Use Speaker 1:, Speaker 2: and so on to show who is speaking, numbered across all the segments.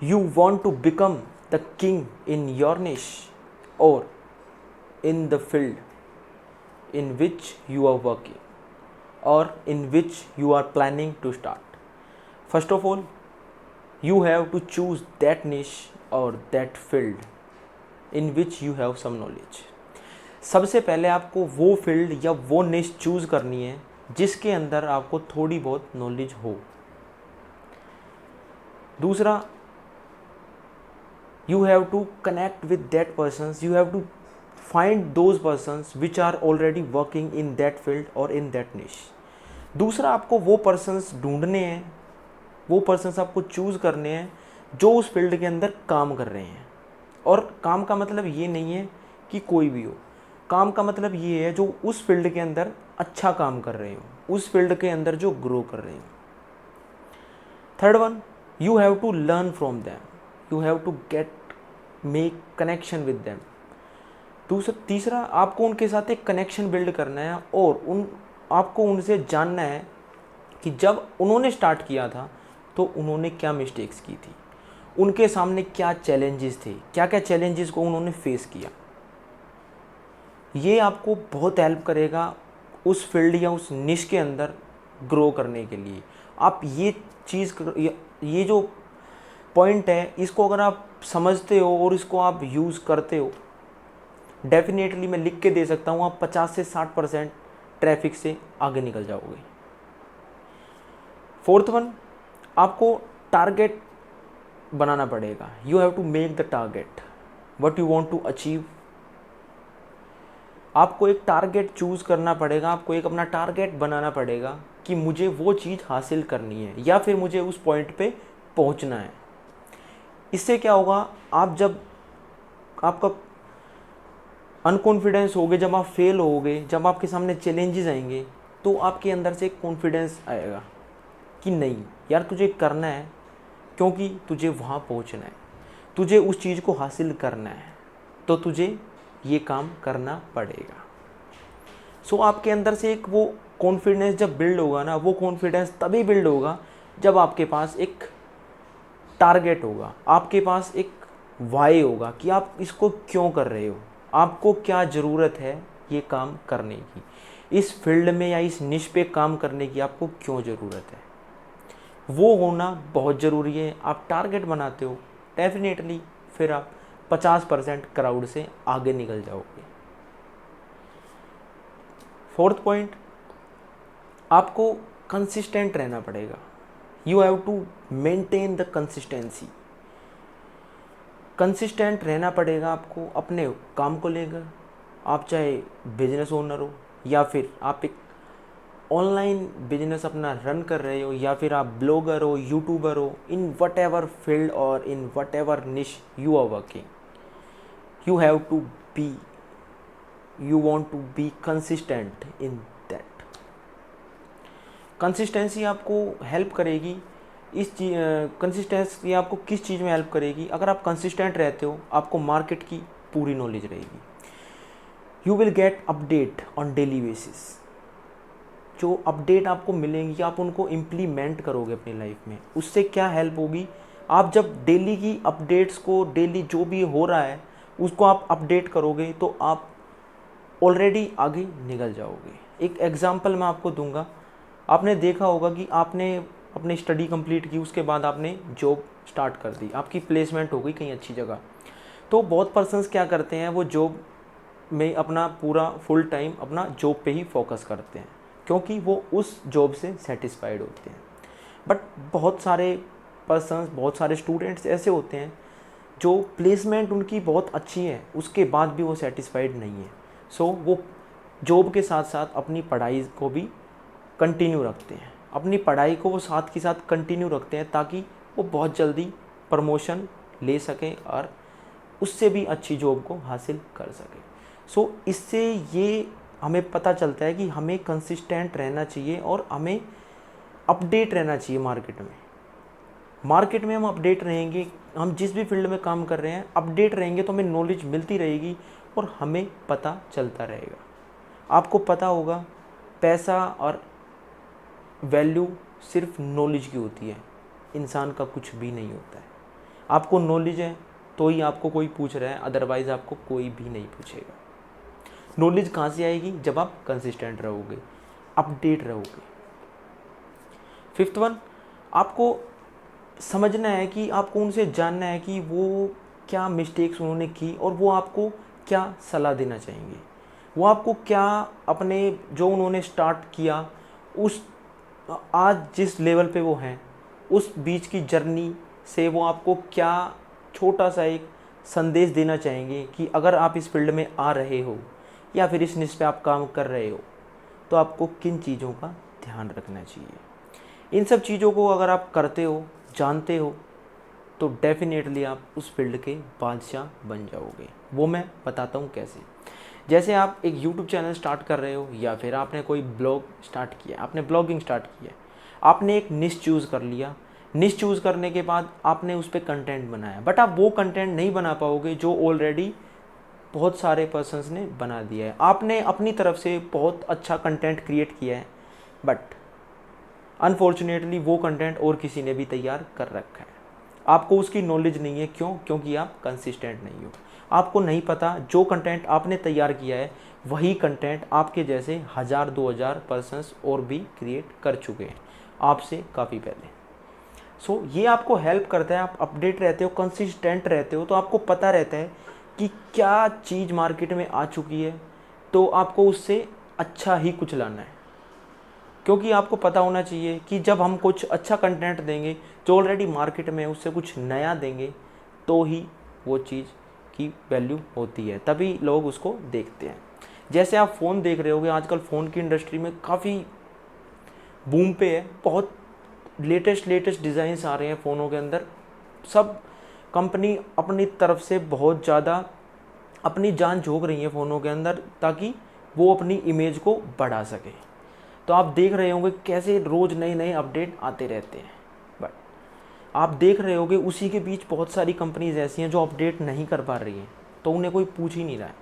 Speaker 1: You want to become the king in your niche or in the field in which you are working or in which you are planning to start. First of all, you have to choose that niche or that field in which you have some knowledge. सबसे पहले आपको वो field या वो निश choose करनी है जिसके अंदर आपको थोड़ी बहुत नॉलेज हो. दूसरा, you have to connect with that persons, you have to find those persons which are already working in that field और इन दैट निश. दूसरा, आपको वो पर्सन्स ढूंढने हैं, वो पर्सन्स आपको चूज़ करने हैं जो उस फील्ड के अंदर काम कर रहे हैं. और काम का मतलब ये नहीं है कि कोई भी हो, काम का मतलब ये है जो उस फील्ड के अंदर अच्छा काम कर रहे हो, उस फील्ड के अंदर जो ग्रो कर रहे हो. Third one, you have to learn from them, you have to get make connection with them. तीसरा, आपको उनके साथ एक कनेक्शन बिल्ड करना है और आपको उनसे जानना है कि जब उन्होंने स्टार्ट किया था तो उन्होंने क्या मिस्टेक्स की थी, उनके सामने क्या चैलेंजेस थे, क्या क्या चैलेंजेस को उन्होंने फेस किया. ये आपको बहुत हेल्प करेगा उस फील्ड या उस निश के अंदर ग्रो करने के लिए. आप ये चीज़, ये जो पॉइंट है, इसको अगर आप समझते हो और इसको आप यूज़ करते हो, डेफिनेटली मैं लिख के दे सकता हूँ, आप 50 से 60% ट्रैफिक से आगे निकल जाओगे. फोर्थ वन, आपको टारगेट बनाना पड़ेगा. You have to make the target what you want to achieve. आपको एक टारगेट चूज़ करना पड़ेगा, आपको एक अपना टारगेट बनाना पड़ेगा कि मुझे वो चीज़ हासिल करनी है या फिर मुझे उस पॉइंट पे पहुंचना है. इससे क्या होगा, आप जब आपका अनकॉन्फिडेंस होगे, जब आप फेल होगे, जब आपके सामने चैलेंजेस आएंगे, तो आपके अंदर से एक कॉन्फिडेंस आएगा कि नहीं यार, तुझे करना है, क्योंकि तुझे वहाँ पहुँचना है, तुझे उस चीज़ को हासिल करना है, तो तुझे ये काम करना पड़ेगा. सो आपके अंदर से एक वो कॉन्फिडेंस जब बिल्ड होगा ना, वो कॉन्फिडेंस तभी बिल्ड होगा जब आपके पास एक टारगेट होगा, आपके पास एक वाई होगा कि आप इसको क्यों कर रहे हो, आपको क्या ज़रूरत है ये काम करने की, इस फील्ड में या इस निश पे काम करने की आपको क्यों ज़रूरत है. वो होना बहुत ज़रूरी है. आप टारगेट बनाते हो, डेफिनेटली फिर आप 50% क्राउड से आगे निकल जाओगे. फोर्थ पॉइंट, आपको कंसिस्टेंट रहना पड़ेगा. You have to maintain the consistency. Consistent रहना पड़ेगा आपको अपने काम को लेकर. आप चाहे बिजनेस ओनर हो या फिर आप एक ऑनलाइन बिजनेस अपना रन कर रहे हो या फिर आप ब्लॉगर हो, यूट्यूबर हो, इन वट एवर फील्ड और in whatever niche you are working, you have to be, you want to be consistent in that. Consistency आपको हेल्प करेगी. इस कंसिस्टेंसी आपको किस चीज़ में हेल्प करेगी, अगर आप कंसिस्टेंट रहते हो, आपको मार्केट की पूरी नॉलेज रहेगी. You will get update on daily basis. जो अपडेट आपको मिलेंगी आप उनको इम्प्लीमेंट करोगे अपनी लाइफ में. उससे क्या हेल्प होगी, आप जब डेली की अपडेट्स को, डेली जो भी हो रहा है उसको आप अपडेट करोगे तो आप ऑलरेडी आगे निकल जाओगे. एक एग्जांपल मैं आपको दूंगा. आपने देखा होगा कि आपने अपनी स्टडी कंप्लीट की, उसके बाद आपने जॉब स्टार्ट कर दी, आपकी प्लेसमेंट हो गई कहीं अच्छी जगह. तो बहुत पर्सन्स क्या करते हैं, वो जॉब में अपना पूरा फुल टाइम अपना जॉब पे ही फोकस करते हैं क्योंकि वो उस जॉब से सेटिस्फाइड होते हैं. बट बहुत सारे पर्सन्स, बहुत सारे स्टूडेंट्स ऐसे होते हैं जो प्लेसमेंट उनकी बहुत अच्छी है, उसके बाद भी वो सेटिस्फाइड नहीं है. सो वो जॉब के साथ साथ अपनी पढ़ाई को भी कंटिन्यू रखते हैं, अपनी पढ़ाई को वो साथ के साथ कंटिन्यू रखते हैं ताकि वो बहुत जल्दी प्रमोशन ले सकें और उससे भी अच्छी जॉब को हासिल कर सकें. सो इससे ये हमें पता चलता है कि हमें कंसिस्टेंट रहना चाहिए और हमें अपडेट रहना चाहिए मार्केट में. मार्केट में हम अपडेट रहेंगे, हम जिस भी फील्ड में काम कर रहे हैं अपडेट रहेंगे तो हमें नॉलेज मिलती रहेगी और हमें पता चलता रहेगा. आपको पता होगा पैसा और वैल्यू सिर्फ नॉलेज की होती है, इंसान का कुछ भी नहीं होता है. आपको नॉलेज है तो ही आपको कोई पूछ रहा है, अदरवाइज़ आपको कोई भी नहीं पूछेगा। नॉलेज कहाँ से आएगी? जब आप कंसिस्टेंट रहोगे, अपडेट रहोगे। फिफ्थ वन, आपको समझना है कि आपको उनसे जानना है कि वो क्या मिस्टेक्स उन्होंने की और वो आपको क्या सलाह देना चाहेंगे। वो आपको क्या अपने जो उन्होंने स्टार्ट किया उस आज जिस लेवल पे वो हैं उस बीच की जर्नी से वो आपको क्या छोटा सा एक संदेश देना चाहेंगे कि अगर आप इस फील्ड में आ रहे हो या फिर इस निश पे आप काम कर रहे हो तो आपको किन चीज़ों का ध्यान रखना चाहिए। इन सब चीज़ों को अगर आप करते हो, जानते हो, तो डेफिनेटली आप उस फील्ड के बादशाह बन जाओगे। वो मैं बताता हूँ कैसे। जैसे आप एक यूट्यूब चैनल स्टार्ट कर रहे हो या फिर आपने कोई ब्लॉग स्टार्ट किया, आपने ब्लॉगिंग स्टार्ट किया, आपने एक निश चूज़ कर लिया। निश चूज़ करने के बाद आपने उस पर कंटेंट बनाया, बट आप वो कंटेंट नहीं बना पाओगे जो ऑलरेडी बहुत सारे पर्सन्स ने बना दिया है। आपने अपनी तरफ से बहुत अच्छा कंटेंट क्रिएट किया है, बट अनफॉर्चुनेटली वो कंटेंट और किसी ने भी तैयार कर रखा है। आपको उसकी नॉलेज नहीं है। क्यों? क्योंकि आप कंसिस्टेंट नहीं हो। आपको नहीं पता जो कंटेंट आपने तैयार किया है वही कंटेंट आपके जैसे 1000-2000 पर्सन्स और भी क्रिएट कर चुके हैं आपसे काफ़ी पहले। सो ये आपको हेल्प करता है, आप अपडेट रहते हो, कंसिस्टेंट रहते हो, तो आपको पता रहता है कि क्या चीज़ मार्केट में आ चुकी है, तो आपको उससे अच्छा ही कुछ लाना है। क्योंकि आपको पता होना चाहिए कि जब हम कुछ अच्छा कंटेंट देंगे जो ऑलरेडी मार्केट में है, उससे कुछ नया देंगे, तो ही वो चीज़ की वैल्यू होती है, तभी लोग उसको देखते हैं। जैसे आप फ़ोन देख रहे होगे, आजकल फ़ोन की इंडस्ट्री में काफ़ी बूम पे है। बहुत लेटेस्ट डिज़ाइंस आ रहे हैं फ़ोनों के अंदर। सब कंपनी अपनी तरफ से बहुत ज़्यादा अपनी जान झोंक रही है फ़ोनों के अंदर, ताकि वो अपनी इमेज को बढ़ा सके। तो आप देख रहे होंगे कैसे रोज़ नए नए अपडेट आते रहते हैं, बट आप देख रहे होंगे उसी के बीच बहुत सारी कंपनीज ऐसी हैं जो अपडेट नहीं कर पा रही हैं, तो उन्हें कोई पूछ ही नहीं रहा है।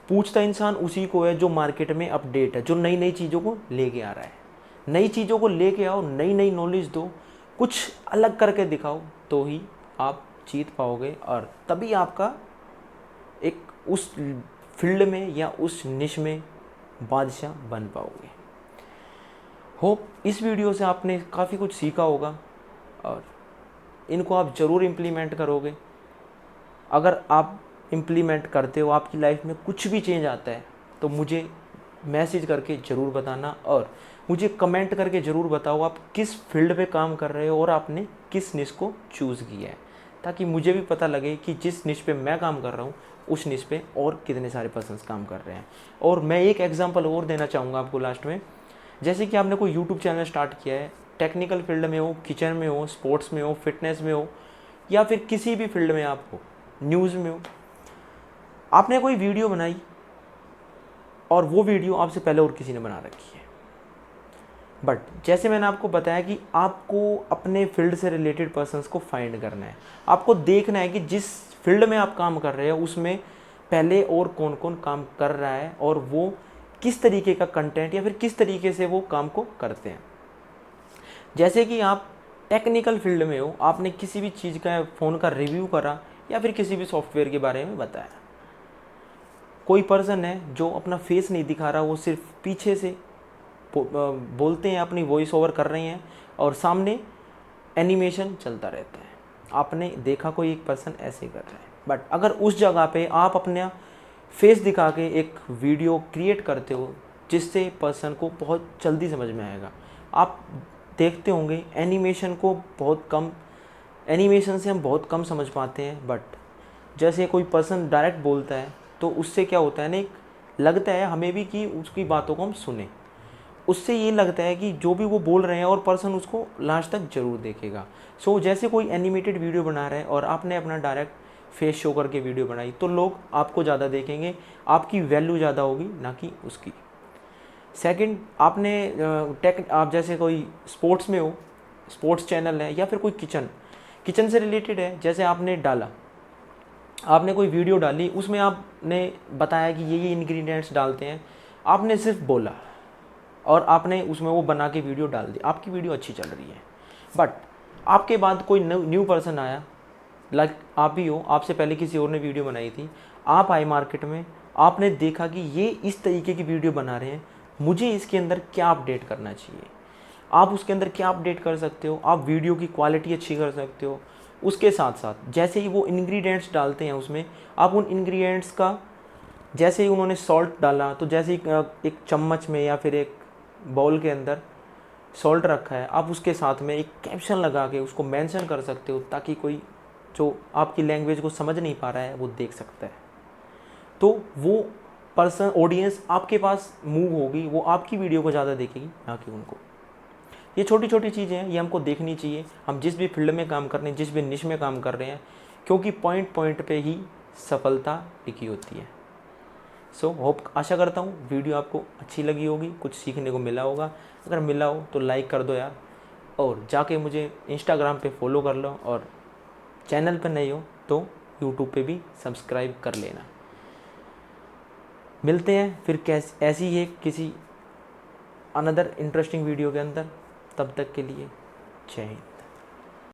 Speaker 1: पूछता इंसान उसी को है जो मार्केट में अपडेट है, जो नई नई चीज़ों को लेके आ रहा है। नई चीज़ों को लेके आओ, नई नई नॉलेज दो, कुछ अलग करके दिखाओ, तो ही आप जीत पाओगे और तभी आपका एक उस फील्ड में या उस निश में बादशाह बन पाओगे। होप इस वीडियो से आपने काफ़ी कुछ सीखा होगा और इनको आप ज़रूर इम्प्लीमेंट करोगे। अगर आप इम्प्लीमेंट करते हो, आपकी लाइफ में कुछ भी चेंज आता है, तो मुझे मैसेज करके ज़रूर बताना और मुझे कमेंट करके ज़रूर बताओ आप किस फील्ड पे काम कर रहे हो और आपने किस निश को चूज़ किया है, ताकि मुझे भी पता लगे कि जिस निश पे मैं काम कर रहा हूँ उस निश पे और कितने सारे पर्सन्स काम कर रहे हैं। और मैं एक एग्जांपल और देना चाहूँगा आपको लास्ट में। जैसे कि आपने कोई यूट्यूब चैनल स्टार्ट किया है, टेक्निकल फील्ड में हो, किचन में हो, स्पोर्ट्स में हो, फिटनेस में हो, या फिर किसी भी फील्ड में आप हो, न्यूज़ में हो, आपने कोई वीडियो बनाई और वो वीडियो आपसे पहले और किसी ने बना रखी है, बट जैसे मैंने आपको बताया कि आपको अपने फील्ड से रिलेटेड पर्सन्स को फाइंड करना है। आपको देखना है कि जिस फील्ड में आप काम कर रहे हो उसमें पहले और कौन कौन काम कर रहा है और वो किस तरीके का कंटेंट या फिर किस तरीके से वो काम को करते हैं। जैसे कि आप टेक्निकल फील्ड में हो, आपने किसी भी चीज़ का फ़ोन का रिव्यू करा या फिर किसी भी सॉफ्टवेयर के बारे में बताया। कोई पर्सन है जो अपना फेस नहीं दिखा रहा, वो सिर्फ पीछे से बोलते हैं, अपनी वॉइस ओवर कर रहे हैं और सामने एनिमेशन चलता रहता है। आपने देखा कोई एक पर्सन ऐसे कर रहा है, बट अगर उस जगह पे आप अपना फेस दिखा के एक वीडियो क्रिएट करते हो जिससे पर्सन को बहुत जल्दी समझ में आएगा। आप देखते होंगे एनिमेशन को बहुत कम, एनिमेशन से हम बहुत कम समझ पाते हैं, बट जैसे कोई पर्सन डायरेक्ट बोलता है तो उससे क्या होता है ना, एक लगता है हमें भी कि उसकी बातों को हम सुने। उससे ये लगता है कि जो भी वो बोल रहे हैं और पर्सन उसको लास्ट तक ज़रूर देखेगा। सो जैसे कोई एनिमेटेड वीडियो बना रहा है और आपने अपना डायरेक्ट फेस शो करके वीडियो बनाई, तो लोग आपको ज़्यादा देखेंगे, आपकी वैल्यू ज़्यादा होगी ना कि उसकी। सेकंड, आपने आप जैसे कोई स्पोर्ट्स में हो, स्पोर्ट्स चैनल है या फिर कोई किचन से रिलेटेड है, जैसे आपने डाला, आपने कोई वीडियो डाली, उसमें आपने बताया कि ये इंग्रेडिएंट्स डालते हैं, आपने सिर्फ बोला और आपने उसमें वो बना के वीडियो डाल दी, आपकी वीडियो अच्छी चल रही है, बट आपके बाद कोई न्यू पर्सन आया लाइक आप भी हो, आपसे पहले किसी और ने वीडियो बनाई थी, आप आए मार्केट में, आपने देखा कि ये इस तरीके की वीडियो बना रहे हैं, मुझे इसके अंदर क्या अपडेट करना चाहिए। आप उसके अंदर क्या अपडेट कर सकते हो, आप वीडियो की क्वालिटी अच्छी कर सकते हो। उसके साथ साथ जैसे ही वो इंग्रेडिएंट्स डालते हैं उसमें, आप उन इंग्रेडिएंट्स का, जैसे ही उन्होंने सॉल्ट डाला तो जैसे ही एक चम्मच में या फिर एक बाउल के अंदर सॉल्ट रखा है, आप उसके साथ में एक कैप्शन लगा के उसको मेंशन कर सकते हो, ताकि कोई जो आपकी लैंग्वेज को समझ नहीं पा रहा है वो देख सकता है। तो वो पर्सन, ऑडियंस आपके पास मूव होगी, वो आपकी वीडियो को ज़्यादा देखेगी, ना कि उनको। ये छोटी छोटी चीज़ें हैं, ये हमको देखनी चाहिए, हम जिस भी फील्ड में काम कर रहे हैं, जिस भी निश में काम कर रहे हैं, क्योंकि पॉइंट पॉइंट पे ही सफलता टिकी होती है। सो होप, आशा करता हूँ वीडियो आपको अच्छी लगी होगी, कुछ सीखने को मिला होगा। अगर मिला हो तो लाइक कर दो यार, और जाके मुझे इंस्टाग्राम पे फॉलो कर लो, और चैनल पर नए हो तो यूट्यूब पे भी सब्सक्राइब कर लेना। मिलते हैं फिर ऐसी ही किसी अनदर इंटरेस्टिंग वीडियो के अंदर। तब तक के लिए जय हिंद।